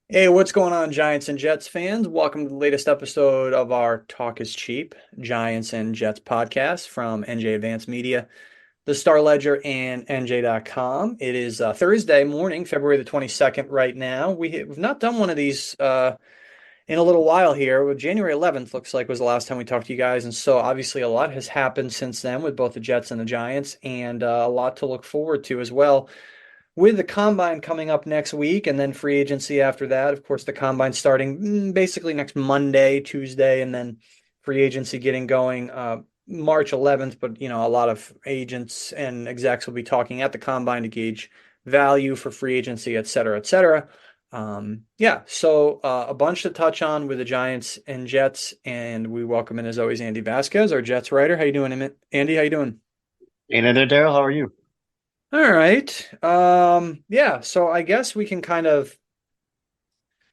Hey, what's going on, Giants and Jets fans? Welcome to the latest episode of our Talk is Cheap Giants and Jets podcast from NJ Advanced Media, the Star Ledger, and NJ.com. It is Thursday morning, February the 22nd, right now. We've not done one of these in a little while here. Well, January 11th looks like was the last time we talked to you guys. And so obviously a lot has happened since then with both the Jets and the Giants, and a lot to look forward to as well with the combine coming up next week and then free agency after that. Of course, the combine starting basically next Monday, Tuesday, and then free agency getting going March 11th. But, a lot of agents and execs will be talking at the combine to gauge value for free agency, et cetera, et cetera. Yeah, so a bunch to touch on with the Giants and Jets, and we welcome in as always Andy Vasquez, our Jets writer. How you doing, Andy? How you doing? Hey there, Daryl. How are you? All right. Yeah, so I guess we can kind of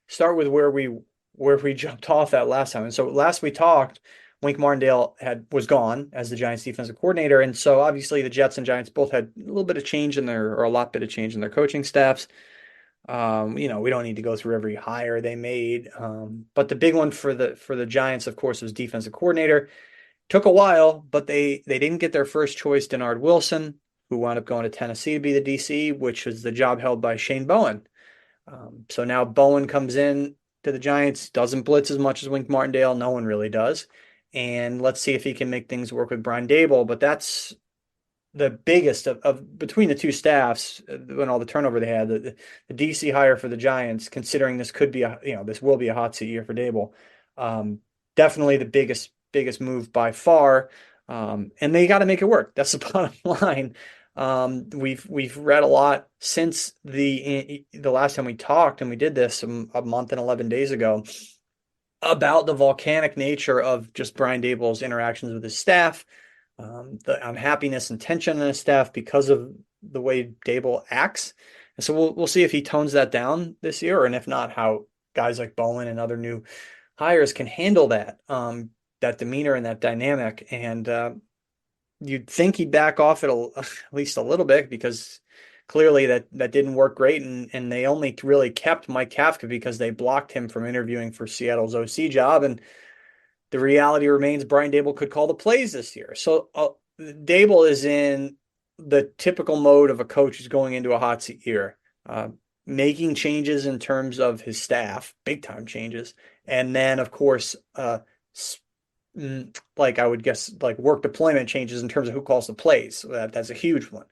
start with where we jumped off at last time. And so last we talked, Wink Martindale was gone as the Giants defensive coordinator. And so obviously the Jets and Giants both had a little bit of change in their, or a lot bit of change in their coaching staffs. We don't need to go through every hire they made. But the big one for the Giants, of course, was defensive coordinator. Took a while, but they didn't get their first choice, Denard Wilson, who wound up going to Tennessee to be the DC, which was the job held by Shane Bowen. So now Bowen comes in to the Giants, doesn't blitz as much as Wink Martindale. No one really does. And let's see if he can make things work with Brian Dable. But that's the biggest of between the two staffs when all the turnover they had. The DC hire for the Giants, considering this could be this will be a hot seat year for Dable. Um, Definitely the biggest move by far. And they got to make it work. That's the bottom line. We've read a lot since the last time we talked, and we did this a month and 11 days ago about the volcanic nature of just Brian Dable's interactions with his staff, the unhappiness and tension in his staff because of the way Dable acts. And so we'll see if he tones that down this year, and if not, how guys like Bowen and other new hires can handle that demeanor and that dynamic. And you'd think he'd back off at least a little bit because clearly that didn't work great, and they only really kept Mike Kafka because they blocked him from interviewing for Seattle's OC job. And the reality remains Brian Dable could call the plays this year. So Dable is in the typical mode of a coach who's going into a hot seat year, uh, making changes in terms of his staff, big time changes, and then of course like I would guess like work deployment changes in terms of who calls the plays. So that's a huge one.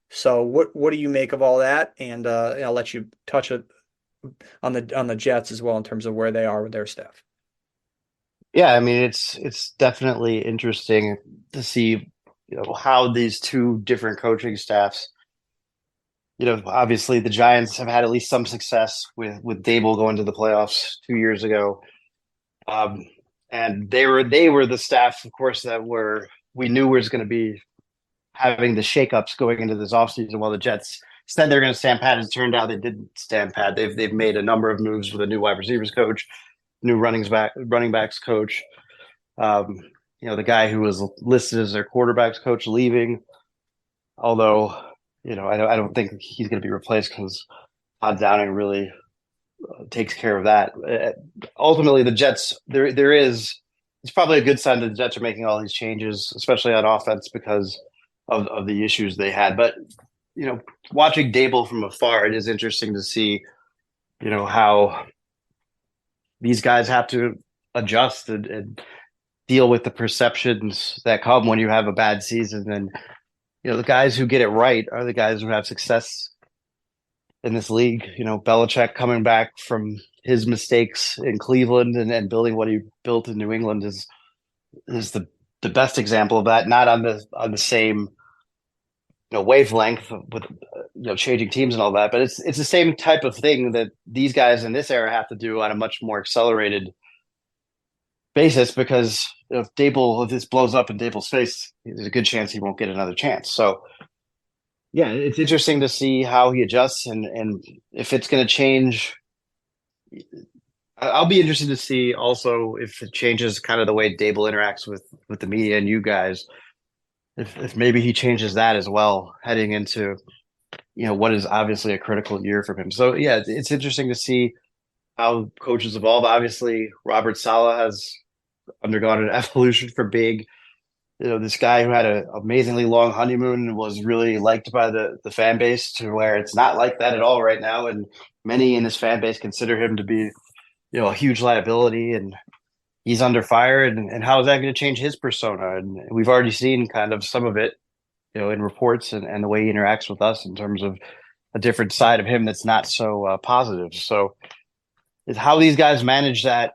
So what do you make of all that? And I'll let you touch it on the Jets as well in terms of where they are with their staff. Yeah, I mean it's definitely interesting to see, how these two different coaching staffs, obviously the Giants have had at least some success with Dable going to the playoffs 2 years ago. Um, and they were the staff, of course, that were we knew was going to be having the shakeups going into this offseason while the Jets said they're going to stand pat. As it turned out they didn't stand pat. They've made a number of moves with a new wide receivers coach, new running backs coach. Um, the guy who was listed as their quarterbacks coach leaving, although I don't think he's going to be replaced because Todd Downing really takes care of that. Ultimately, the Jets there is it's probably a good sign that the Jets are making all these changes, especially on offense because of the issues they had. But watching Dable from afar, it is interesting to see how these guys have to adjust and deal with the perceptions that come when you have a bad season. And the guys who get it right are the guys who have success in this league. Belichick coming back from his mistakes in Cleveland and building what he built in New England is the best example of that. Not on the same wavelength with changing teams and all that, but it's the same type of thing that these guys in this era have to do on a much more accelerated basis because if this blows up in Dable's face, there's a good chance he won't get another chance. So yeah, it's interesting to see how he adjusts and if it's going to change. I'll be interested to see also if it changes kind of the way Dable interacts with the media and you guys. If maybe he changes that as well heading into what is obviously a critical year for him. So yeah, it's interesting to see how coaches evolve. Obviously, Robert Saleh has undergone an evolution from being, this guy who had an amazingly long honeymoon and was really liked by the fan base to where it's not like that at all right now. And many in his fan base consider him to be, a huge liability, and he's under fire. And how is that going to change his persona? And we've already seen kind of some of it, in reports and the way he interacts with us in terms of a different side of him that's not so positive. So is how these guys manage that.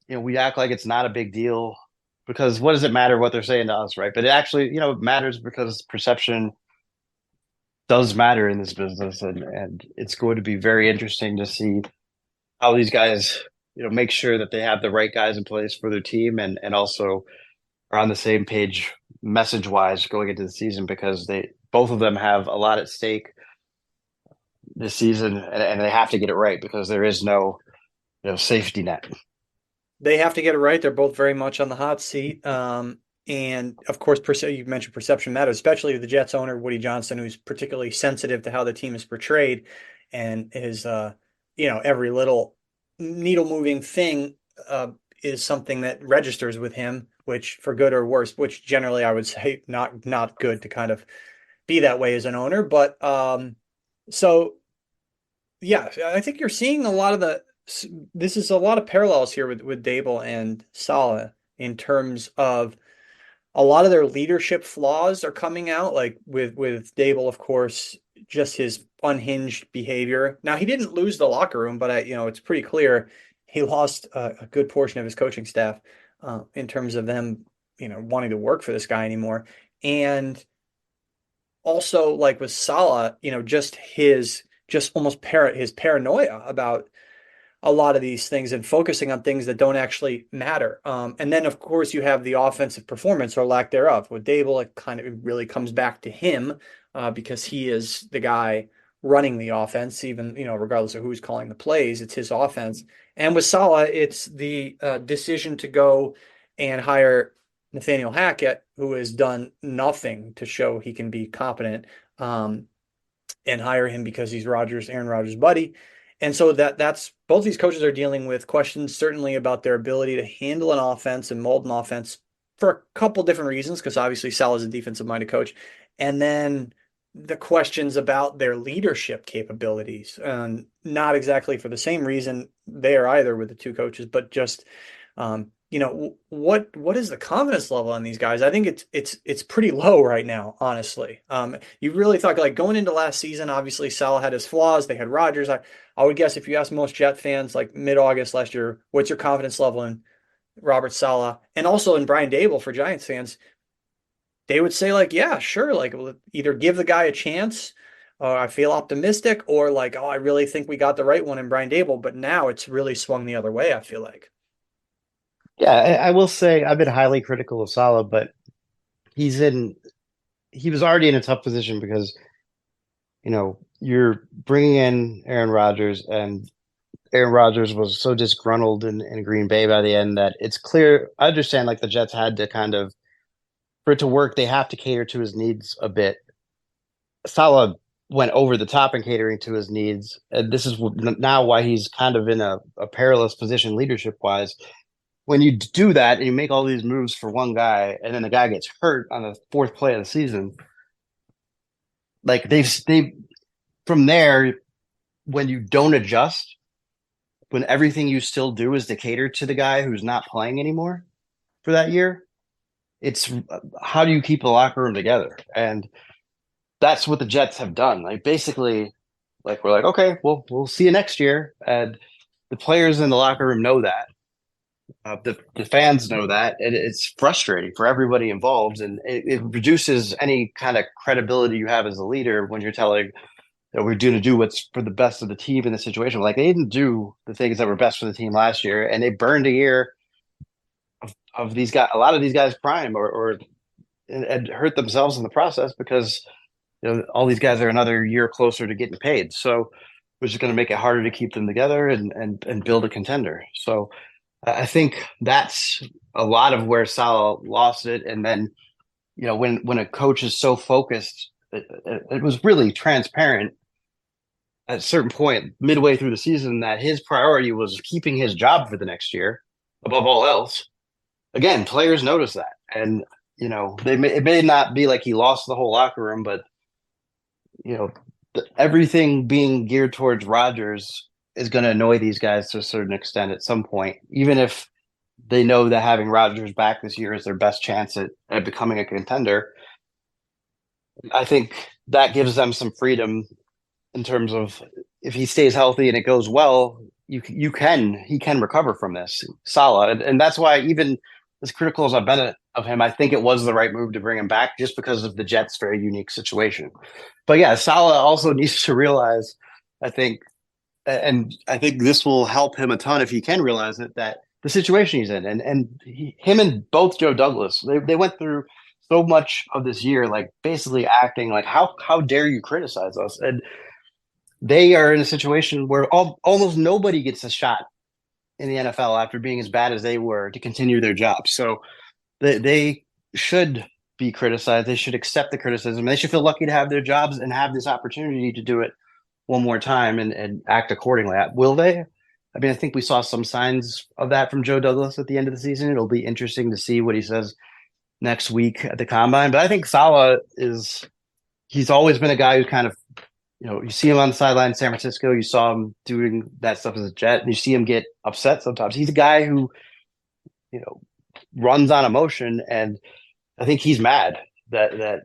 We act like it's not a big deal because what does it matter what they're saying to us, right? But it actually, it matters because perception does matter in this business, and it's going to be very interesting to see how these guys, make sure that they have the right guys in place for their team and also are on the same page message wise going into the season because they both of them have a lot at stake this season and they have to get it right because there is no safety net. They have to get it right. They're both very much on the hot seat. And of course, you mentioned perception matters, especially the Jets owner, Woody Johnson, who's particularly sensitive to how the team is portrayed and is, every little needle moving thing is something that registers with him, which for good or worse, which generally I would say not good to kind of be that way as an owner. But so yeah, I think you're seeing a lot of this is a lot of parallels here with Dable and Saleh in terms of a lot of their leadership flaws are coming out, like with Dable, of course, just his unhinged behavior. Now he didn't lose the locker room, but it's pretty clear he lost a good portion of his coaching staff in terms of them, wanting to work for this guy anymore. And also, like with Saleh, just almost his paranoia about a lot of these things and focusing on things that don't actually matter. And then, of course, you have the offensive performance or lack thereof. With Dable, it kind of really comes back to him because he is the guy running the offense, even, regardless of who's calling the plays, it's his offense. And with Saleh, it's the decision to go and hire Nathaniel Hackett, who has done nothing to show he can be competent, and hire him because he's Aaron Rodgers' buddy. And so that's both these coaches are dealing with questions certainly about their ability to handle an offense and mold an offense for a couple different reasons, because obviously Sal is a defensive minded coach. And then the questions about their leadership capabilities, and not exactly for the same reason there either with the two coaches, but just what is the confidence level on these guys? I think it's pretty low right now, honestly. You really thought like going into last season, obviously Sal had his flaws. They had Rodgers. I would guess if you ask most Jet fans like mid-August last year, what's your confidence level in Robert Saleh and also in Brian Dable for Giants fans, they would say like, yeah, sure, like we'll either give the guy a chance, or I feel optimistic, or like, oh, I really think we got the right one in Brian Dable. But now it's really swung the other way, I feel like. Yeah, I will say I've been highly critical of Salah, but he's in he was already in a tough position because you're bringing in Aaron Rodgers, and Aaron Rodgers was so disgruntled in Green Bay by the end that it's clear. I understand like the Jets had to kind of for it to work, they have to cater to his needs a bit. Salah went over the top in catering to his needs, and this is now why he's kind of in a perilous position leadership wise. When you do that and you make all these moves for one guy, and then the guy gets hurt on the fourth play of the season, like they from there, when you don't adjust, when everything you still do is to cater to the guy who's not playing anymore for that year, it's how do you keep the locker room together? And that's what the Jets have done. Like basically, like we're like, okay, well, we'll see you next year, and the players in the locker room know that. The fans know that, and it's frustrating for everybody involved, and it reduces any kind of credibility you have as a leader when you're telling that we're going to do what's for the best of the team in the situation. Like they didn't do the things that were best for the team last year, and they burned a year of these guys, a lot of these guys' prime, or and hurt themselves in the process because all these guys are another year closer to getting paid. So, which is going to make it harder to keep them together and build a contender. So, I think that's a lot of where Salah lost it. And then, when a coach is so focused, it was really transparent at a certain point midway through the season that his priority was keeping his job for the next year above all else. Again, players notice that, and it may not be like he lost the whole locker room, but you know, everything being geared towards Rodgers is going to annoy these guys to a certain extent at some point, even if they know that having Rodgers back this year is their best chance at becoming a contender. I think that gives them some freedom in terms of if he stays healthy and it goes well, he can recover from this Salah, and that's why even as critical as I've been of him, I think it was the right move to bring him back just because of the Jets' very unique situation. But yeah, Salah also needs to realize, I think, and I think this will help him a ton if he can realize it, that the situation he's in, him and both Joe Douglas, they went through so much of this year, like basically acting like how dare you criticize us, and they are in a situation where almost nobody gets a shot in the NFL after being as bad as they were to continue their job. So they should be criticized. They should accept the criticism. They should feel lucky to have their jobs and have this opportunity to do it one more time and act accordingly. Will they? I mean, I think we saw some signs of that from Joe Douglas at the end of the season. It'll be interesting to see what he says next week at the combine. But I think Salah he's always been a guy who kind of, you see him on the sideline in San Francisco. You saw him doing that stuff as a Jet, and you see him get upset sometimes. He's a guy who, you know, runs on emotion, and I think he's mad that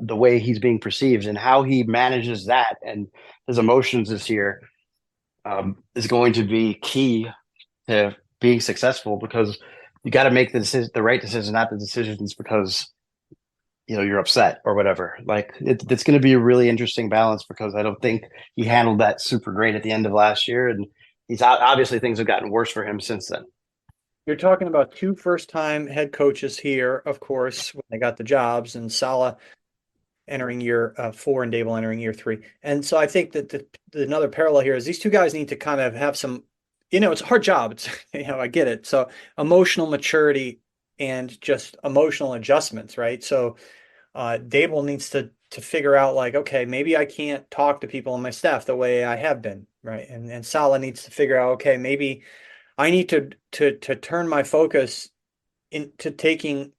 the way he's being perceived and how he manages that and his emotions this year is going to be key to being successful, because you got to make the right decision, not the decisions because you're upset or whatever. Like it's going to be a really interesting balance, because I don't think he handled that super great at the end of last year, and he's obviously things have gotten worse for him since then. You're talking about two first-time head coaches here, of course, when they got the jobs, and Salah entering year four and Dable entering year three. And so I think that another parallel here is these two guys need to kind of have some, it's a hard job. It's, I get it. So emotional maturity and just emotional adjustments, right? So Dable needs to figure out like, okay, maybe I can't talk to people on my staff the way I have been, right? And Salah needs to figure out, okay, maybe I need to turn my focus into taking,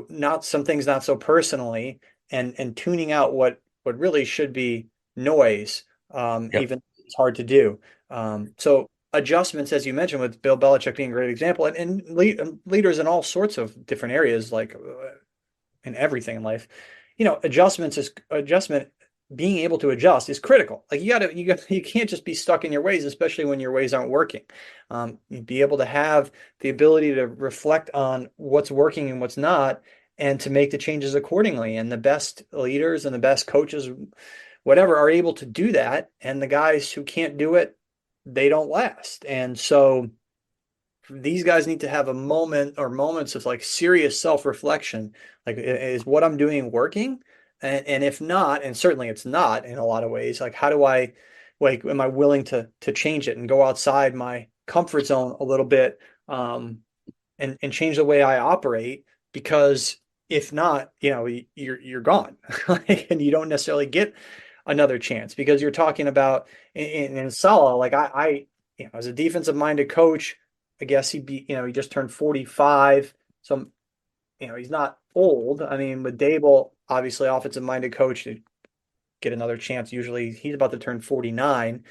not some things not so personally, and tuning out what really should be noise, Yep. even if it's hard to do. So adjustments, as you mentioned, with Bill Belichick being a great example, and leaders in all sorts of different areas, like in everything in life, adjustment, being able to adjust is critical. Like you can't just be stuck in your ways, especially when your ways aren't working. You'd be able to have the ability to reflect on what's working and what's not, and to make the changes accordingly. And the best leaders and the best coaches, whatever, are able to do that. And the guys who can't do it, they don't last. And so these guys need to have a moment or moments of like serious self-reflection. Like, is what I'm doing working? And if not, and certainly it's not in a lot of ways, like how do I, like, am I willing to change it and go outside my comfort zone a little bit, and change the way I operate? Because if not, you're gone. And you don't necessarily get another chance, because you're talking about in Salah, like I as a defensive minded coach, I guess he just turned 45. So, he's not old. I mean, with Dable, obviously offensive minded coach, to get another chance. Usually he's about to turn 49.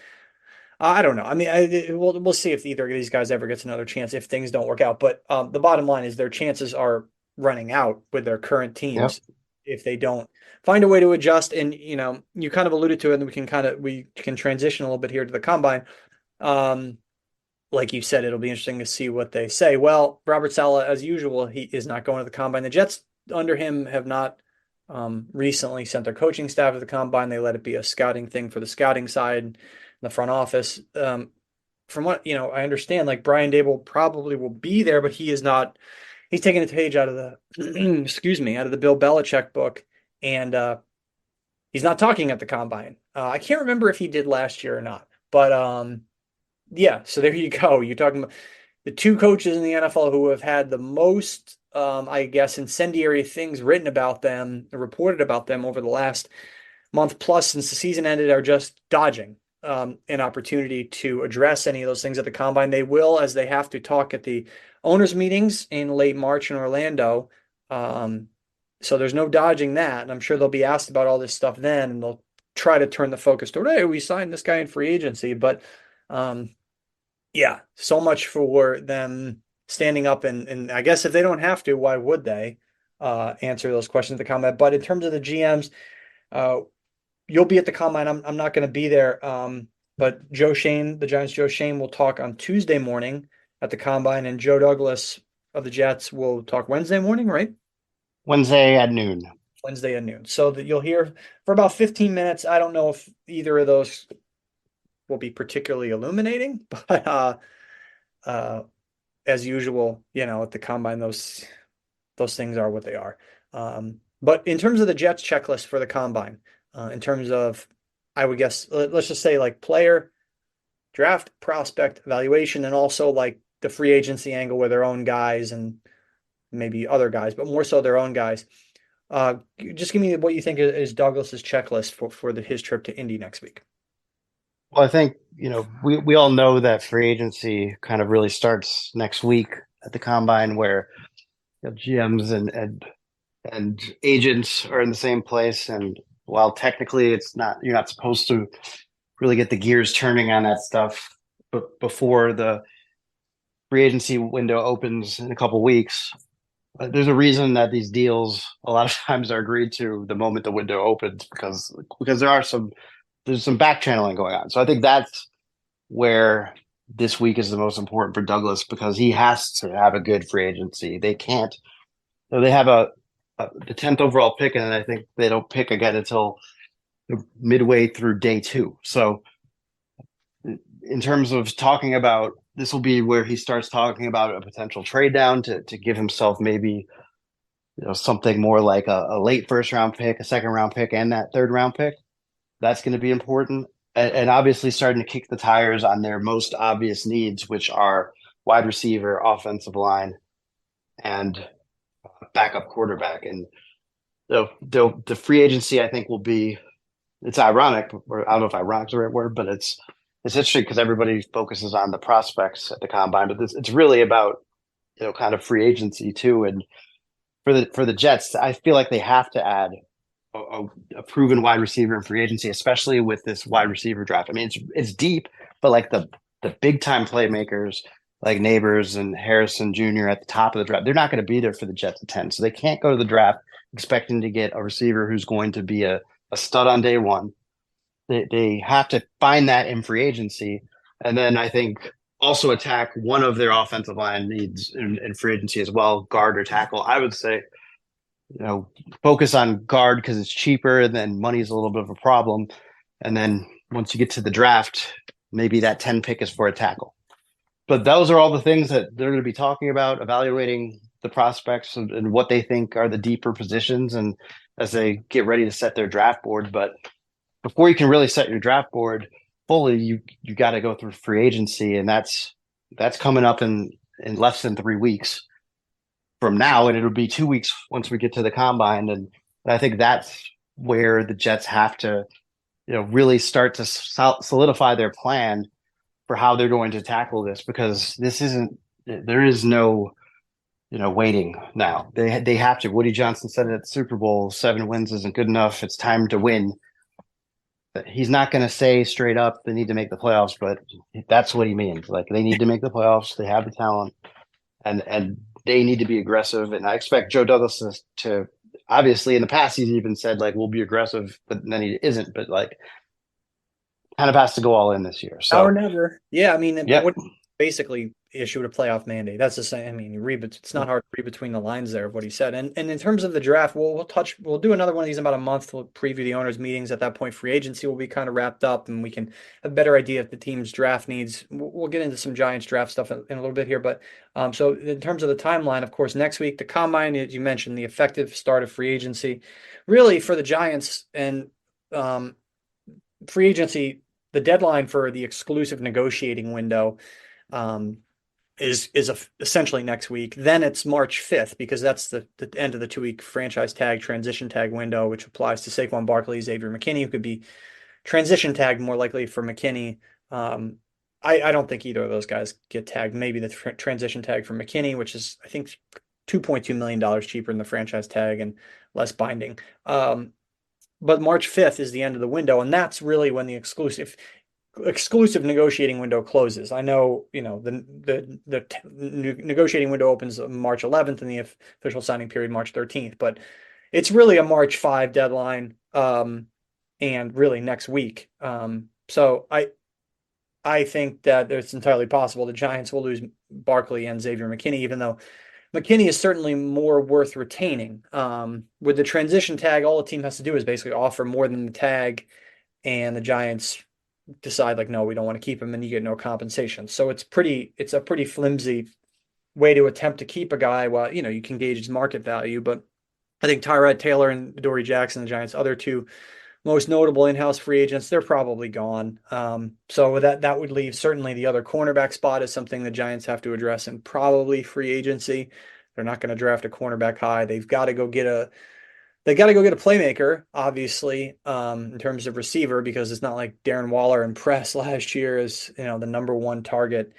I don't know. I mean, we'll see if either of these guys ever gets another chance if things don't work out. But the bottom line is their chances are running out with their current Yep. teams if they don't find a way to adjust. And you kind of alluded to it, and we can transition a little bit here to the combine. Um, like you said, it'll be interesting to see what they say. Well, Robert Saleh, as usual, he is not going to the combine. The Jets under him have not recently sent their coaching staff to the combine. They let it be a scouting thing for the scouting side in the front office. From what I understand, like Brian Dable probably will be there, but he is not. He's taking a page out of the excuse me, out of the Bill Belichick book, and he's not talking at the combine. I can't remember if he did last year or not, but yeah, so there you go. You're talking about the two coaches in the NFL who have had the most, I guess, incendiary things written about them, reported about them over the last month plus since the season ended are just dodging an opportunity to address any of those things at the combine. They will, as they have to talk at the owners' meetings in late March in Orlando. So there's no dodging that. And I'm sure they'll be asked about all this stuff then, and they'll try to turn the focus toward, hey, we signed this guy in free agency. But um, yeah, so much for them standing up and I guess if they don't have to, why would they answer those questions at the combine? But in terms of the GMs, uh, you'll be at the combine. I'm not going to be there. But Joe Shane, the Giants' Joe Shane, will talk on Tuesday morning at the combine, and Joe Douglas of the Jets will talk Wednesday morning, right? Wednesday at noon. Wednesday at noon. So that you'll hear for about 15 minutes. I don't know if either of those will be particularly illuminating, but uh, as usual, at the combine, those things are what they are. But in terms of the Jets checklist for the combine, in terms of, I would guess, let's just say like player, draft, prospect, evaluation, and also like the free agency angle with their own guys and maybe other guys, but more so their own guys. Just give me what you think is Douglas's checklist for his trip to Indy next week. Well, I think, we all know that free agency kind of really starts next week at the combine where GMs and agents are in the same place. And while technically you're not supposed to really get the gears turning on that stuff, but before the free agency window opens in a couple weeks, there's a reason that these deals a lot of times are agreed to the moment the window opens because there's some back channeling going on. So I think that's where this week is the most important for Douglas because he has to have a good free agency. They can't. So they have the 10th overall pick, and I think they don't pick again until midway through day 2. So in terms of talking about, this will be where he starts talking about a potential trade down to give himself maybe something more like a late first round pick, a second round pick, and that third round pick. That's going to be important. And obviously starting to kick the tires on their most obvious needs, which are wide receiver, offensive line, and backup quarterback. And the free agency, I think, will be, it's ironic, or I don't know if ironic is the right word, but it's interesting because everybody focuses on the prospects at the combine, but it's really about, kind of free agency too. And for the Jets, I feel like they have to add a proven wide receiver in free agency, especially with this wide receiver draft. I mean, it's deep, but like the big time playmakers like Neighbors and Harrison Jr. at the top of the draft, they're not going to be there for the Jets at 10. So they can't go to the draft expecting to get a receiver who's going to be a stud on day one. They have to find that in free agency. And then I think also attack one of their offensive line needs in free agency as well, guard or tackle. I would say, focus on guard because it's cheaper and then money is a little bit of a problem. And then once you get to the draft, maybe that 10 pick is for a tackle. But those are all the things that they're going to be talking about, evaluating the prospects and what they think are the deeper positions and as they get ready to set their draft board. But before you can really set your draft board fully, you got to go through free agency, and that's coming up in less than 3 weeks from now, and it'll be 2 weeks once we get to the combine. And I think that's where the Jets have to, really start to solidify their plan for how they're going to tackle this, because there is no, waiting now. They have to. Woody Johnson said it at the Super Bowl, 7 wins isn't good enough. It's time to win. He's not going to say straight up they need to make the playoffs, but that's what he means. Like, they need to make the playoffs. They have the talent, and they need to be aggressive. And I expect Joe Douglas to obviously in the past he's even said like we'll be aggressive, but then he isn't. But like, kind of has to go all in this year. Now or So never. Yeah, I mean, yep. what basically issued a playoff mandate. That's the same. I mean, you read, but it's not hard to read between the lines there of what he said. And in terms of the draft, we'll do another one of these in about a month. We'll preview the owners' meetings. At that point, free agency will be kind of wrapped up, and we can have a better idea of the team's draft needs. We'll get into some Giants draft stuff in a little bit here, but so in terms of the timeline, of course, next week the combine, as you mentioned, the effective start of free agency, really for the Giants and free agency, the deadline for the exclusive negotiating window. essentially next week. Then it's March 5th because that's the end of the 2 week franchise tag transition tag window, which applies to Saquon Barkley, Xavier McKinney, who could be transition tagged more likely for McKinney. Um, I don't think either of those guys get tagged. Maybe the transition tag for McKinney, which is I think $2.2 million cheaper than the franchise tag and less binding. But March 5th is the end of the window, and that's really when the exclusive negotiating window closes. I know, the negotiating window opens March 11th and the official signing period March 13th, but it's really a March 5 deadline, and really next week. So I think that it's entirely possible the Giants will lose Barkley and Xavier McKinney, even though McKinney is certainly more worth retaining. With the transition tag, all the team has to do is basically offer more than the tag, and the Giants decide like, no, we don't want to keep him, and you get no compensation. So it's a pretty flimsy way to attempt to keep a guy while you can gauge his market value. But I think Tyrod Taylor and Dory Jackson, the Giants' other two most notable in-house free agents, they're probably gone. So that would leave certainly the other cornerback spot is something the Giants have to address and probably free agency. They're not going to draft a cornerback high. They got to go get a playmaker, obviously, in terms of receiver, because it's not like Darren Waller impressed last year as the number one target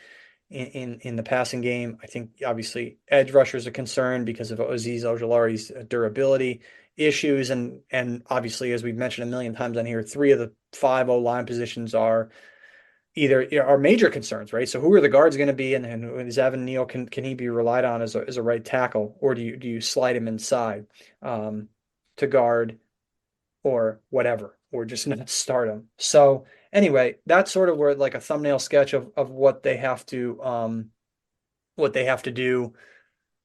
in the passing game. I think obviously edge rushers are concerned because of Azeez Ojulari's durability issues, and obviously, as we've mentioned a million times on here, three of the five O line positions are major concerns, right? So who are the guards going to be, and is Evan Neal, can he be relied on as a right tackle, or do you slide him inside to guard or whatever, or just not start him? So anyway, that's sort of where like a thumbnail sketch of what they have to do,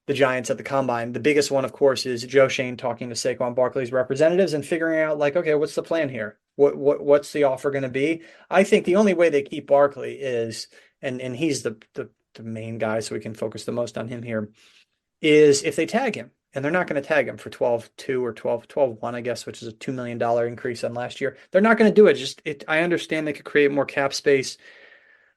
the Giants at the combine. The biggest one, of course, is Joe Shane talking to Saquon Barkley's representatives and figuring out like, okay, what's the plan here? What's the offer going to be? I think the only way they keep Barkley is, and he's the main guy, so we can focus the most on him here, is if they tag him. And they're not going to tag him for 12-2 or 12-1, I guess, which is a $2 million increase on last year. They're not going to do it. I understand they could create more cap space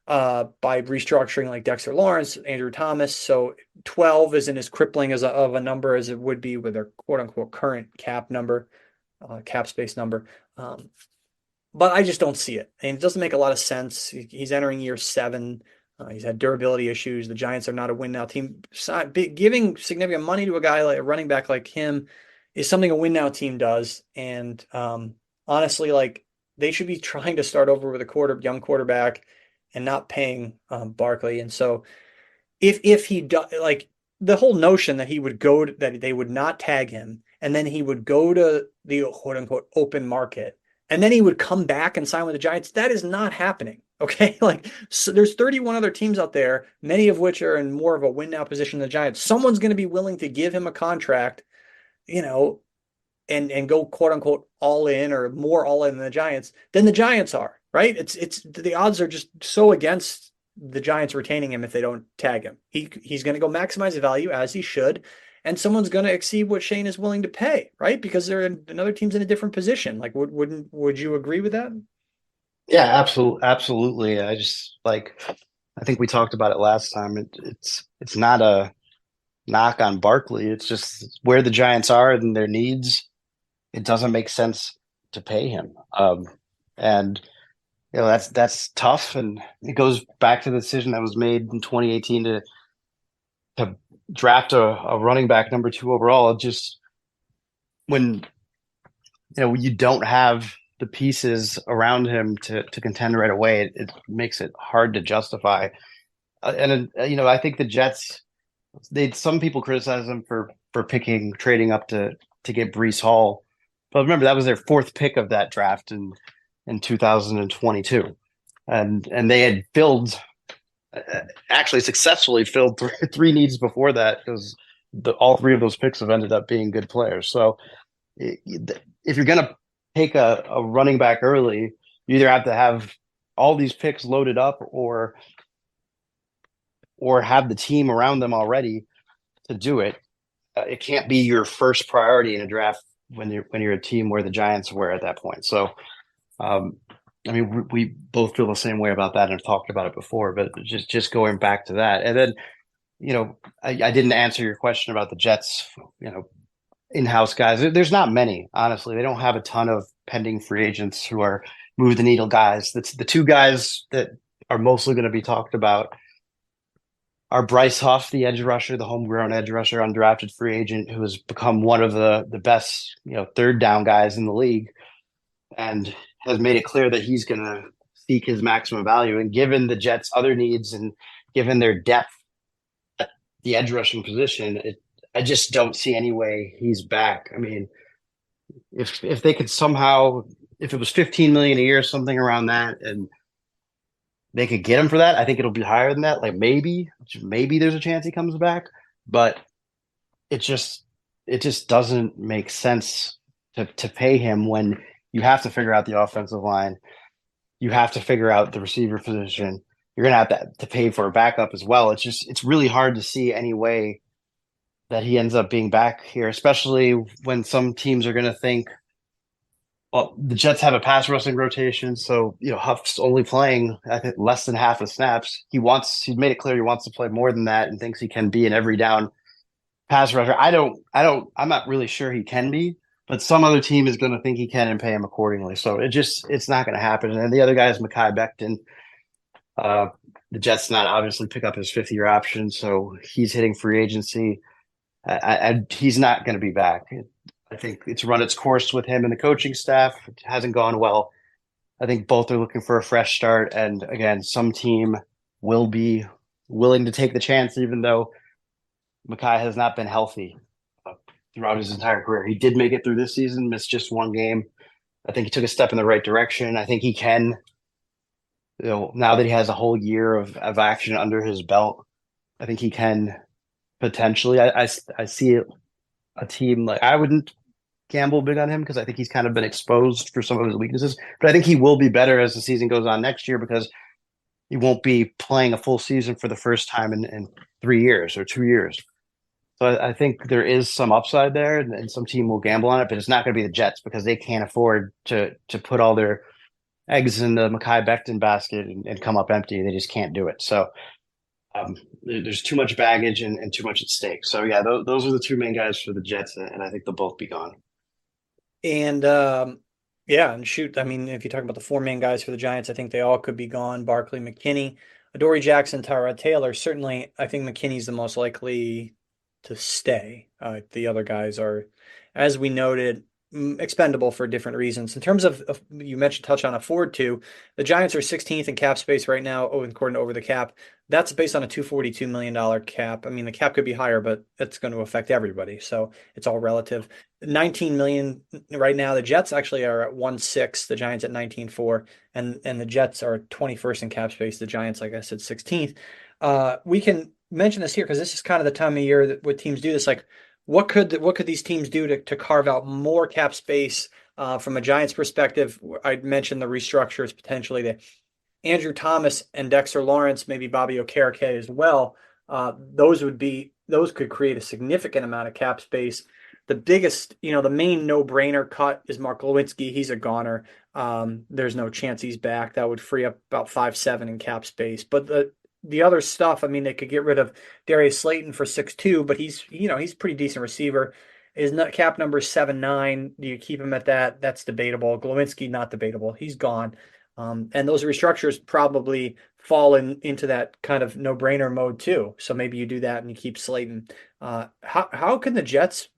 by restructuring like Dexter Lawrence, Andrew Thomas. So 12 isn't as crippling of a number as it would be with their quote unquote current cap number, cap space number. But I just don't see it. And it doesn't make a lot of sense. He's entering year 7. He's had durability issues. The Giants are not a win now team. Giving significant money to a guy like a running back like him is something a win now team does. And honestly, like they should be trying to start over with a young quarterback and not paying Barkley. And so if he does, like the whole notion that that they would not tag him and then he would go to the quote unquote open market and then he would come back and sign with the Giants, that is not happening. Okay. Like so there's 31 other teams out there, many of which are in more of a win now position than the Giants. Someone's going to be willing to give him a contract, you know, and go quote unquote all in or more all in than the Giants than the Giants are, right? It's the odds are just so against the Giants retaining him if they don't tag him. He's going to go maximize the value as he should, and someone's going to exceed what Shane is willing to pay, right? Because another team's in a different position. Like, would you agree with that? Yeah, absolutely. I just like I think we talked about it last time. It's not a knock on Barkley. It's just where the Giants are and their needs. It doesn't make sense to pay him. And that's tough, and it goes back to the decision that was made in 2018 to draft a running back number 2 overall. It just when you don't have the pieces around him to contend right away, it makes it hard to justify. I think the Jets, some people criticize them for trading up to get Breece Hall, but remember that was their 4th pick of that draft in 2022, and they had filled actually successfully filled three needs before that because all 3 of those picks have ended up being good players. So if you're going to take a running back early, you either have to have all these picks loaded up or have the team around them already to do it. It can't be your first priority in a draft when you're a team where the Giants were at that point. So I mean, we both feel the same way about that and have talked about it before, but just going back to that. And then, I didn't answer your question about the Jets, in-house guys. There's not many, honestly. They don't have a ton of pending free agents who are move the needle guys. That's the two guys that are mostly going to be talked about are Bryce Huff, the edge rusher, the homegrown edge rusher, undrafted free agent, who has become one of the best, third down guys in the league, and has made it clear that he's going to seek his maximum value. And given the Jets' other needs and given their depth at the edge rushing position, I just don't see any way he's back. I mean, if they could somehow, if it was 15 million a year, something around that, and they could get him for that, I think it'll be higher than that. Like maybe there's a chance he comes back, but it just it just doesn't make sense to pay him when you have to figure out the offensive line, you have to figure out the receiver position. You're gonna have to pay for a backup as well. It's really hard to see any way that he ends up being back here, especially when some teams are gonna think, well, the Jets have a pass rushing rotation, so Huff's only playing I think less than half the snaps. He's made it clear he wants to play more than that and thinks he can be an every down pass rusher. I'm not really sure he can be, but some other team is going to think he can and pay him accordingly. So it's not going to happen. And then the other guy is Mekhi Becton. Uh, the Jets not obviously pick up his 5th-year option, so he's hitting free agency. He's not going to be back. I think it's run its course with him and the coaching staff. It hasn't gone well. I think both are looking for a fresh start. And again, some team will be willing to take the chance, even though Mekhi has not been healthy throughout his entire career. He did make it through this season, missed just one game. I think he took a step in the right direction. I think he can, now that he has a whole year of action under his belt, I think he can potentially. I see a team like I wouldn't gamble big on him because I think he's kind of been exposed for some of his weaknesses, but I think he will be better as the season goes on next year because he won't be playing a full season for the first time in 3 years or 2 years. So I think there is some upside there, and some team will gamble on it, but it's not going to be the Jets because they can't afford to put all their eggs in the Mekhi Becton basket and come up empty. They just can't do it. So there's too much baggage and too much at stake. So yeah, those are the two main guys for the Jets, and I think they'll both be gone. And yeah, and shoot, I mean, if you talk about the four main guys for the Giants, I think they all could be gone. Barkley, McKinney, Adoree Jackson, Tyrod Taylor. Certainly, I think McKinney's the most likely to stay. The other guys are, as we noted, expendable for different reasons. In terms of you mentioned touch on afford to, the Giants are 16th in cap space right now, according to Over the Cap. That's based on a $242 million cap. I mean, the cap could be higher, but it's going to affect everybody. So it's all relative. 19 million right now. The Jets actually are at 1.6, the Giants at 19.4, and the Jets are 21st in cap space. The Giants, like I said, 16th. We can mention this here because this is kind of the time of year that what teams do this. Like, what could these teams do to carve out more cap space from a Giants perspective? I'd mentioned the restructures potentially to Andrew Thomas and Dexter Lawrence, maybe Bobby Okereke as well. Those could create a significant amount of cap space. The biggest, the main no-brainer cut is Mark Lewinsky. He's a goner. There's no chance he's back. That would free up about 5.7 in cap space. But the other stuff, I mean, they could get rid of Darius Slayton for 6.2, but he's a pretty decent receiver. His cap number is 7.9. Do you keep him at that? That's debatable. Glowinski, not debatable. He's gone. And those restructures probably fall into that kind of no-brainer mode too. So maybe you do that and you keep Slayton. What can the Jets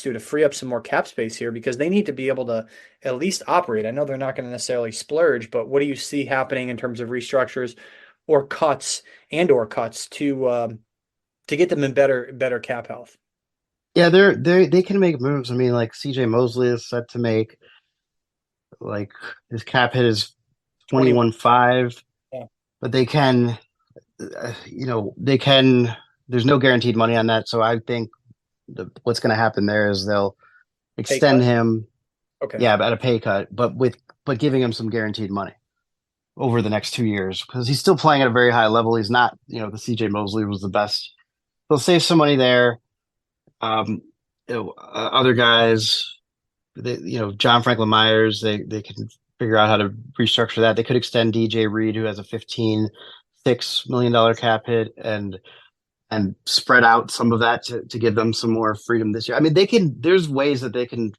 do to free up some more cap space here? Because they need to be able to at least operate. I know they're not going to necessarily splurge, but what do you see happening in terms of restructures or cuts to get them in better cap health? Yeah, they can make moves. I mean, like CJ Mosley is set to make like his cap hit is 20. 21.5, Yeah. but they can. There's no guaranteed money on that, so I think what's going to happen there is they'll Pay extend cut. him, Okay. yeah, at a pay cut, but giving him some guaranteed money over the next 2 years because he's still playing at a very high level. He's not, the CJ Mosley was the best. They'll save some money there. Other guys, John Franklin Myers, they can figure out how to restructure that. They could extend DJ Reed, who has a $15.6 million cap hit, and spread out some of that to give them some more freedom this year. I mean, there's ways that they can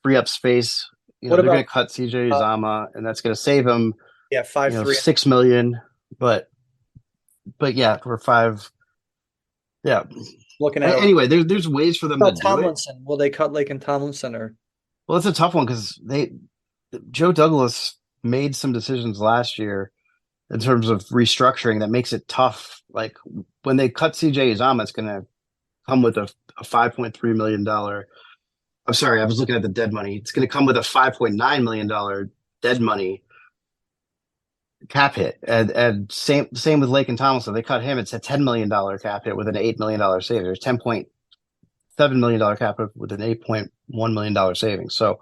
free up space. What They're going about to cut CJ uh, Uzama, and that's going to save them, yeah, 5-3? 6 million. But yeah, for five, yeah. Looking at Anyway, there's ways for them to do it. Tomlinson. Will they cut Lake and Tomlinson or Well, it's a tough one because Joe Douglas made some decisions last year in terms of restructuring that makes it tough. Like when they cut CJ Uzama, it's going to come with a $5.3 million. I'm sorry, I was looking at the dead money. It's going to come with a $5.9 million dead money cap hit, and same with Lake and Tomlinson. They cut him. It's a $10 million cap hit with an $8 million savings. There's $10.7 million cap hit with an $8.1 million savings. So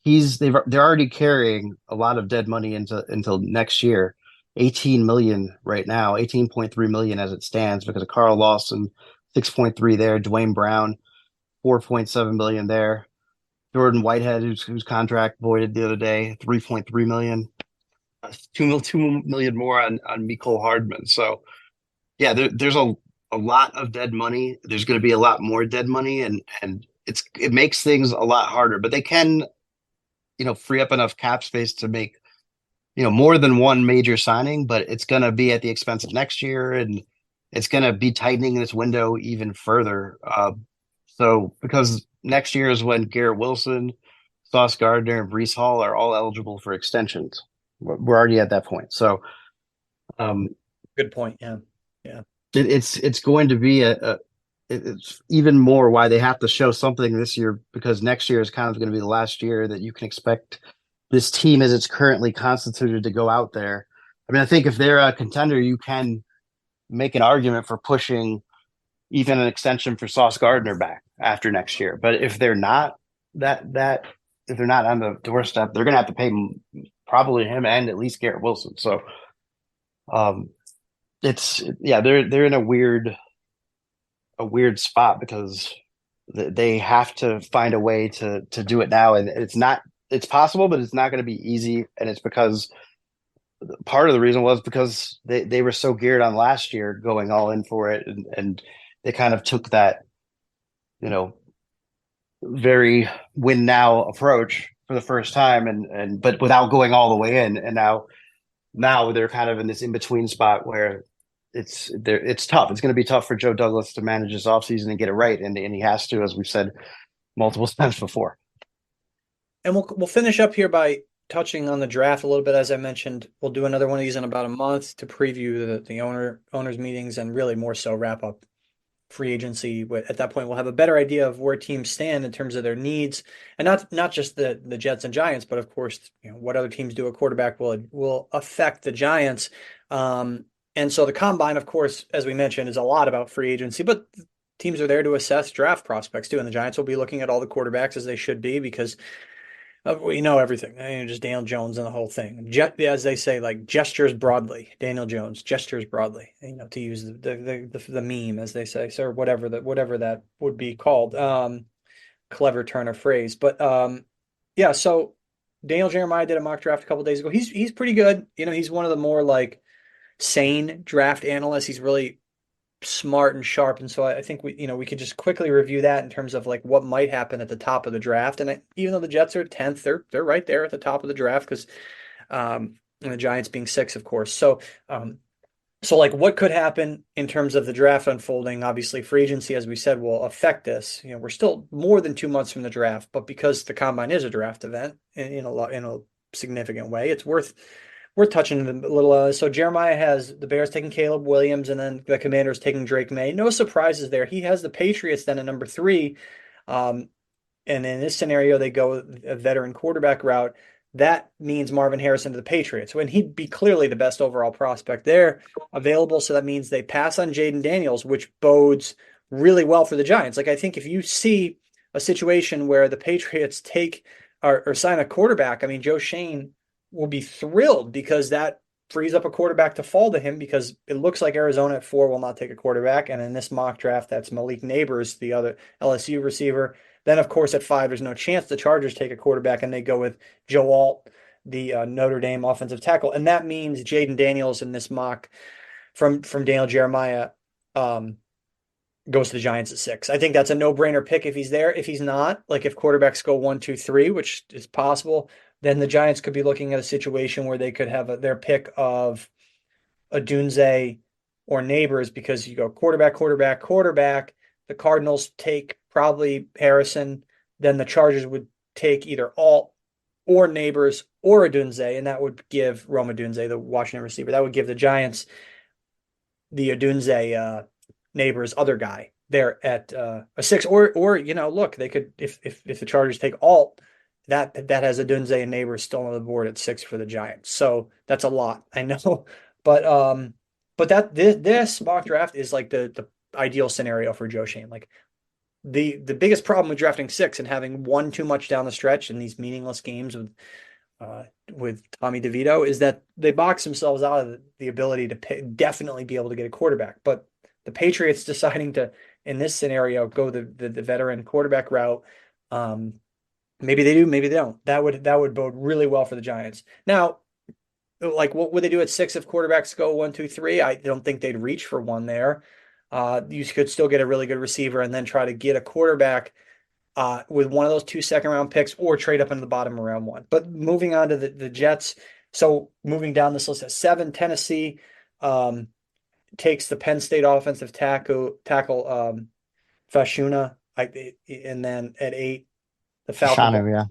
they're already carrying a lot of dead money until next year. 18 million right now, 18.3 million as it stands because of Carl Lawson, 6.3 there, Dwayne Brown, 4.7 million there. Jordan Whitehead, whose contract voided the other day, 3.3 million. 2 million more on Mecole Hardman. So yeah, there's a lot of dead money. There's going to be a lot more dead money, and it makes things a lot harder. But they can, free up enough cap space to make more than one major signing. But it's going to be at the expense of next year, and it's going to be tightening this window even further. So because next year is when Garrett Wilson, Sauce Gardner, and Breece Hall are all eligible for extensions. We're already at that point. So um, good point? Yeah. Yeah. it's going to be it's even more why they have to show something this year, because next year is kind of going to be the last year that you can expect this team as it's currently constituted to go out there. I mean, I think if they're a contender, you can make an argument for pushing even an extension for Sauce Gardner back after next year. But if they're not if they're not on the doorstep, they're going to have to pay probably him and at least Garrett Wilson. So um, they're in a weird spot because they have to find a way to do it now, and it's possible, but it's not going to be easy, and it's because part of the reason was because they were so geared on last year going all in for it, and they kind of took that you know very win now approach for the first time, and but without going all the way in, and now they're kind of in this in between spot where it's tough. It's going to be tough for Joe Douglas to manage his offseason and get it right, and he has to, as we've said multiple times before. And we'll finish up here by touching on the draft a little bit. As I mentioned, we'll do another one of these in about a month to preview the owners meetings and really more so wrap up free agency. At that point, we'll have a better idea of where teams stand in terms of their needs, and not just the Jets and Giants, but of course, what other teams do at quarterback will affect the Giants. And so the combine, of course, as we mentioned, is a lot about free agency, but teams are there to assess draft prospects too. And the Giants will be looking at all the quarterbacks as they should be because we know everything. Just Daniel Jones and the whole thing. As they say, like gestures broadly. Daniel Jones gestures broadly. To use the meme, as they say, so whatever that would be called. Clever turn of phrase, but yeah. So Daniel Jeremiah did a mock draft a couple days ago. He's pretty good. He's one of the more like sane draft analysts. He's really smart and sharp, and so I think we could just quickly review that in terms of like what might happen at the top of the draft. And even though the Jets are 10th, they're right there at the top of the draft because and the Giants being 6th, of course. So like what could happen in terms of the draft unfolding? Obviously, free agency, as we said, will affect this. We're still more than 2 months from the draft, but because the combine is a draft event in a significant way, it's worth touching a little. So Jeremiah has the Bears taking Caleb Williams, and then the Commanders taking Drake May. No surprises there. He has the Patriots then at number 3. And in this scenario, they go a veteran quarterback route. That means Marvin Harrison to the Patriots. When he'd be clearly the best overall prospect there available. So that means they pass on Jaden Daniels, which bodes really well for the Giants. Like I think if you see a situation where the Patriots take or sign a quarterback, I mean, Joe Shane will be thrilled because that frees up a quarterback to fall to him, because it looks like Arizona at 4 will not take a quarterback. And in this mock draft, that's Malik Neighbors, the other LSU receiver. Then, of course, at 5, there's no chance the Chargers take a quarterback and they go with Joe Alt, the Notre Dame offensive tackle, and that means Jaden Daniels in this mock from Daniel Jeremiah goes to the Giants at 6. I think that's a no-brainer pick if he's there. If he's not, like if quarterbacks go 1, 2, 3, which is possible, then the Giants could be looking at a situation where they could have their pick of Odunze or Neighbors because you go quarterback, quarterback, quarterback. The Cardinals take probably Harrison. Then the Chargers would take either Alt or Neighbors or Odunze, and that would give Rome Odunze, the Washington receiver, that would give the Giants the Odunze Neighbors other guy there at a 6. Or look, they could if the Chargers take Alt, that has Odunze and Neighbors still on the board at 6 for the Giants. So that's a lot, I know, but that this mock draft is like the ideal scenario for Joe Shane. Like the biggest problem with drafting 6 and having one too much down the stretch in these meaningless games with Tommy DeVito is that they box themselves out of the ability to definitely be able to get a quarterback. But the Patriots deciding to, in this scenario, go the veteran quarterback route. Maybe they do, maybe they don't. That would bode really well for the Giants. Now, like what would they do at 6 if quarterbacks go 1, 2, 3? I don't think they'd reach for one there. You could still get a really good receiver and then try to get a quarterback with one of those 2 second-round picks or trade up into the bottom of round 1. But moving on to the Jets. So moving down this list at 7, Tennessee takes the Penn State offensive tackle Fashuna. And then at 8, the Falcons. Shanu, yeah.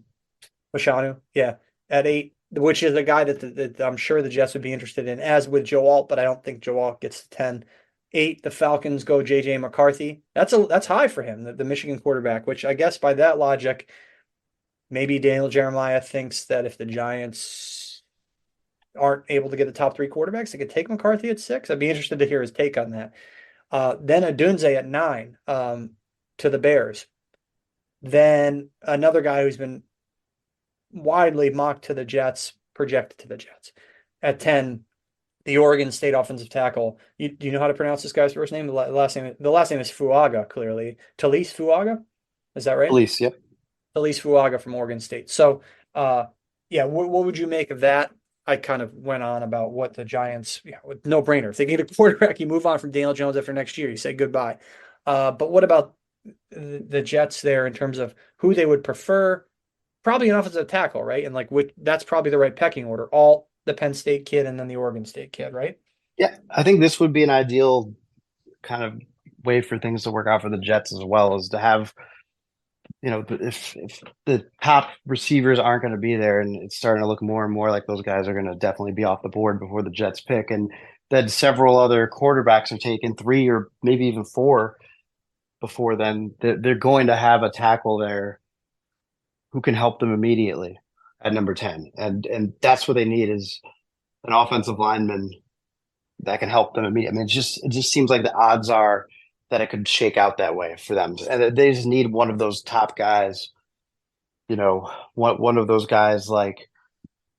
Fashanu, yeah, at 8, which is a guy that I'm sure the Jets would be interested in, as with Joe Alt, but I don't think Joe Alt gets to 10. 8, the Falcons go J.J. McCarthy. That's high for him, the Michigan quarterback, which I guess by that logic, maybe Daniel Jeremiah thinks that if the Giants aren't able to get the top 3 quarterbacks, they could take McCarthy at 6. I'd be interested to hear his take on that. Then Odunze at 9 to the Bears. Then another guy who's been widely mocked to the Jets, projected to the Jets. At 10, the Oregon State offensive tackle. Do you know how to pronounce this guy's first name? The last name is Fuaga, clearly. Talise Fuaga? Is that right? Police, yep. Talise Fuaga from Oregon State. So, yeah, what would you make of that? I kind of went on about what the Giants, with no brainer. If they get a quarterback, you move on from Daniel Jones after next year. You say goodbye. But what about the Jets there in terms of who they would prefer? Probably an offensive tackle, right? And that's probably the right pecking order. All the Penn State kid and then the Oregon State kid, right? Yeah, I think this would be an ideal kind of way for things to work out for the Jets as well, is to have, if the top receivers aren't going to be there, and it's starting to look more and more like those guys are going to definitely be off the board before the Jets pick, and then several other quarterbacks are taken, 3 or maybe even 4 before then, they're going to have a tackle there who can help them immediately at number 10. And that's what they need, is an offensive lineman that can help them immediately. I mean, it just seems like the odds are that it could shake out that way for them. And they just need one of those top guys, one of those guys like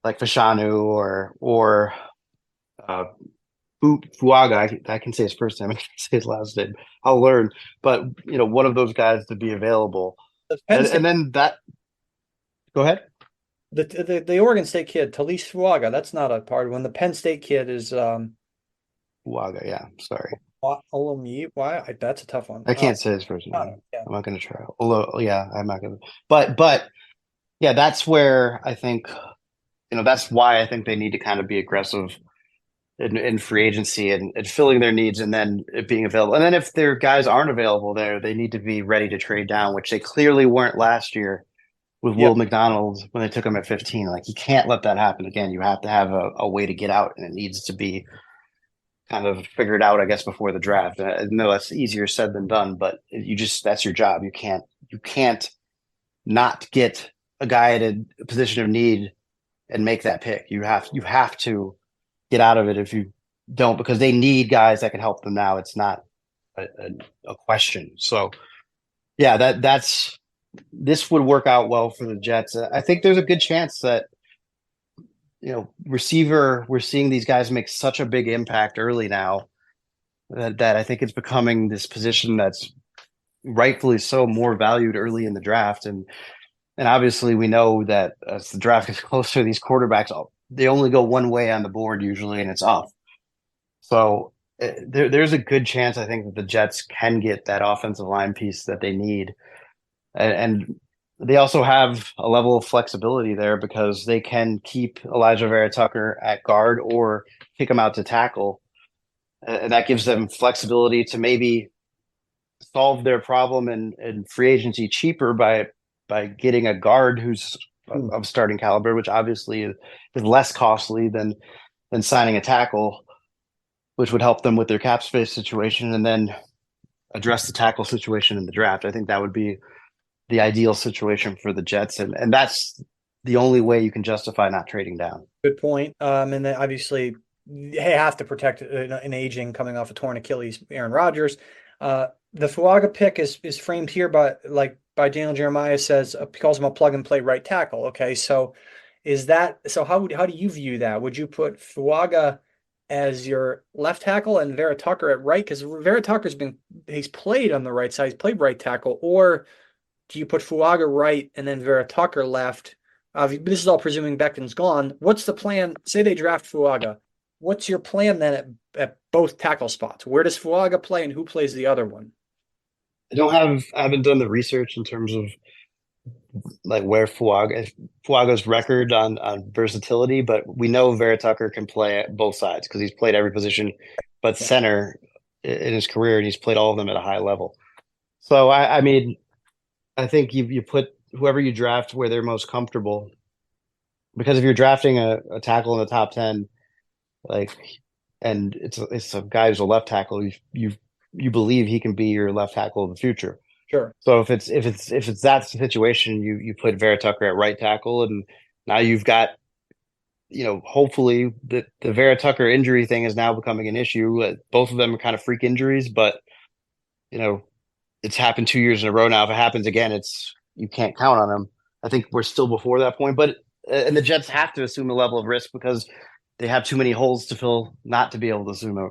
Fashanu or Fuaga. I can say his first name, I can say his last name. I'll learn. But one of those guys to be available. And then that. Go ahead. The Oregon State kid, Talise Fuaga, that's not a part. When the Penn State kid is Fuaga, yeah. Sorry. Olomi. Why? That's a tough one. I can't say his first name. Yeah. I'm not going to try. Although, yeah, I'm not going to. But yeah, that's where I think, that's why I think they need to kind of be aggressive in free agency and filling their needs, and then it being available. And then if their guys aren't available there, they need to be ready to trade down, which they clearly weren't last year with Will McDonald when they took him at 15. Like, you can't let that happen again. You have to have a way to get out, and it needs to be kind of figured out, I guess, before the draft. I know that's easier said than done, but that's your job. You can't not get a guy at a position of need and make that pick. You have to get out of it if you don't, because they need guys that can help them now. It's not a question. So yeah, this would work out well for the Jets. I think there's a good chance that, receiver, we're seeing these guys make such a big impact early now that I think it's becoming this position that's rightfully so more valued early in the draft. And And obviously, we know that as the draft gets closer, these quarterbacks they only go one way on the board usually, and it's up. So there's a good chance I think that the Jets can get that offensive line piece that they need, and they also have a level of flexibility there because they can keep Elijah Vera Tucker at guard or kick him out to tackle, and that gives them flexibility to maybe solve their problem in free agency cheaper by getting a guard who's Hmm. of starting caliber, which obviously is less costly than signing a tackle, which would help them with their cap space situation, and then address the tackle situation in the draft. I think that would be the ideal situation for the Jets, and that's the only way you can justify not trading down. Good point. And then obviously they have to protect an aging coming off a torn Achilles, Aaron Rodgers. The Fuaga pick is framed here by Daniel Jeremiah says calls him a plug and play right tackle. Okay, so is that so? How do you view that? Would you put Fuaga as your left tackle and Vera Tucker at right? Because Vera Tucker's been he's played on the right side, he's played right tackle, or do you put Fuaga right and then Vera Tucker left? This is all presuming Becton's gone. What's the plan? Say they draft Fuaga. What's your plan then at both tackle spots? Where does Fuaga play and who plays the other one? I haven't done the research in terms of like where Fuaga's record on versatility, but we know Vera Tucker can play at both sides because he's played every position but Yeah, center in his career, and he's played all of them at a high level. So I mean, I think you put whoever you draft where they're most comfortable, because if you're drafting a tackle in the top 10, like, and it's a guy who's a left tackle, you believe he can be your left tackle of the future. sure. So if it's that situation, you put Vera Tucker at right tackle, and now you've got, hopefully the Vera Tucker injury thing is now becoming an issue. Both of them are kind of freak injuries, but you know it's happened 2 years in a row now. If it happens again, it's you can't count on them. I think we're still before that point, but and the Jets have to assume a level of risk because they have too many holes to fill not to be able to assume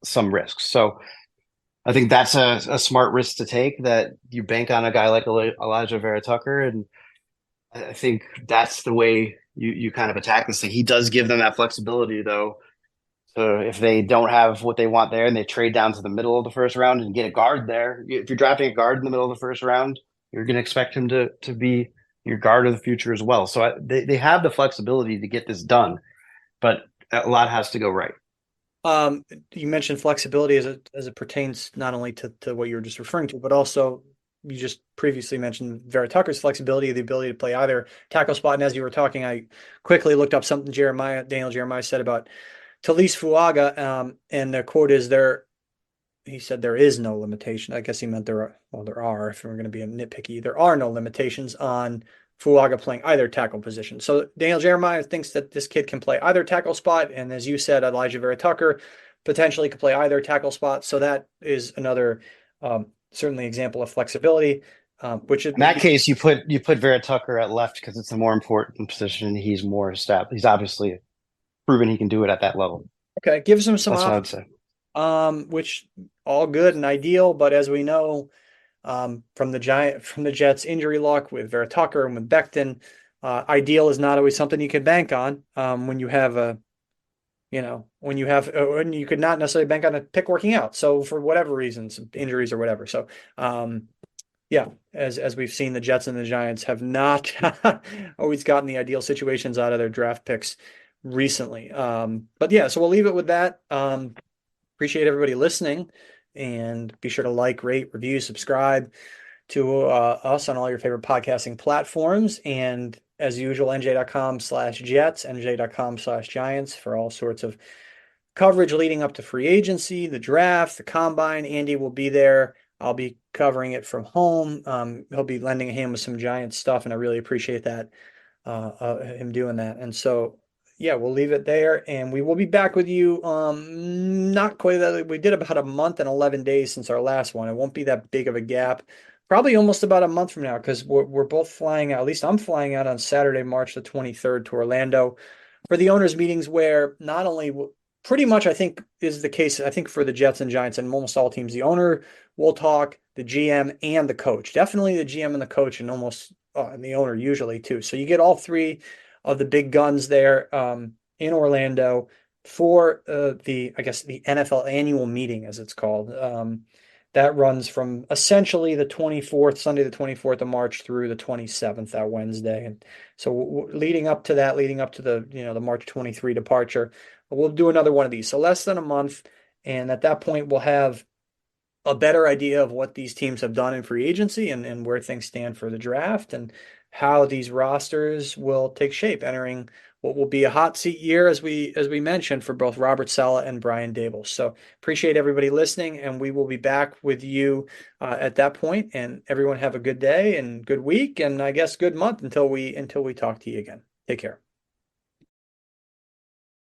some risks. So I think that's a smart risk to take, that you bank on a guy like Elijah Vera Tucker, and I think that's the way you kind of attack this thing. He does give them that flexibility, though. So if they don't have what they want there and they trade down to the middle of the first round and get a guard there, if you're drafting a guard in the middle of the first round, you're going to expect him to be your guard of the future as well. So they have the flexibility to get this done, but a lot has to go right. You mentioned flexibility as it pertains not only to what you were just referring to, but also you just previously mentioned Vera Tucker's flexibility, the ability to play either tackle spot. And as you were talking, I quickly looked up something Daniel Jeremiah said about Talise Fuaga, and the quote is there. He said there is no limitation. I guess he meant there are. Well, there are. If we're going to be nitpicky, there are no limitations on Fuaga playing either tackle position. So Daniel Jeremiah thinks that this kid can play either tackle spot, and as you said, Elijah Vera Tucker potentially could play either tackle spot. So that is another certainly example of flexibility, which is In that case, you put Vera Tucker at left because it's a more important position. He's more established. He's obviously proven he can do it at that level. okay. Gives him some That's what I options, would say. which all good and ideal, but as we know, from the Jets injury luck with Vera Tucker and with Becton. Ideal is not always something you can bank on when you have when you could not necessarily bank on a pick working out. So for whatever reasons, injuries or whatever. So yeah, as we've seen, the Jets and the Giants have not always gotten the ideal situations out of their draft picks recently. But yeah, so we'll leave it with that. Appreciate everybody listening, and be sure to like, rate, review, subscribe to us on all your favorite podcasting platforms. And as usual, NJ.com/Jets, NJ.com/Giants for all sorts of coverage leading up to free agency, the draft, the combine. Andy will be there. I'll be covering it from home. He'll be lending a hand with some Giants stuff, and I really appreciate that, him doing that. And so, yeah, we'll leave it there, and we will be back with you. Not quite that we did about a month and 11 days since our last one. It won't be that big of a gap. Probably almost about a month from now because we're both flying out. At least I'm flying out on Saturday, March the 23rd to Orlando for the owners' meetings, where not only pretty much I think is the case. I think for the Jets and Giants and almost all teams, the owner will talk. the GM and the coach. Definitely the GM and the coach, and almost and the owner usually too. So you get all three of the big guns there in Orlando for the I guess the NFL annual meeting as it's called. That runs from essentially the 24th, Sunday the 24th of March through the 27th, that Wednesday. And so leading up to that, leading up to the, the March 23 departure, we'll do another one of these. So less than a month. And at that point, we'll have a better idea of what these teams have done in free agency and where things stand for the draft and how these rosters will take shape entering what will be a hot seat year as we mentioned for both Robert Saleh and Brian Daboll. So appreciate everybody listening, and we will be back with you at that point. And everyone have a good day and good week, and I guess good month until we talk to you again. Take care.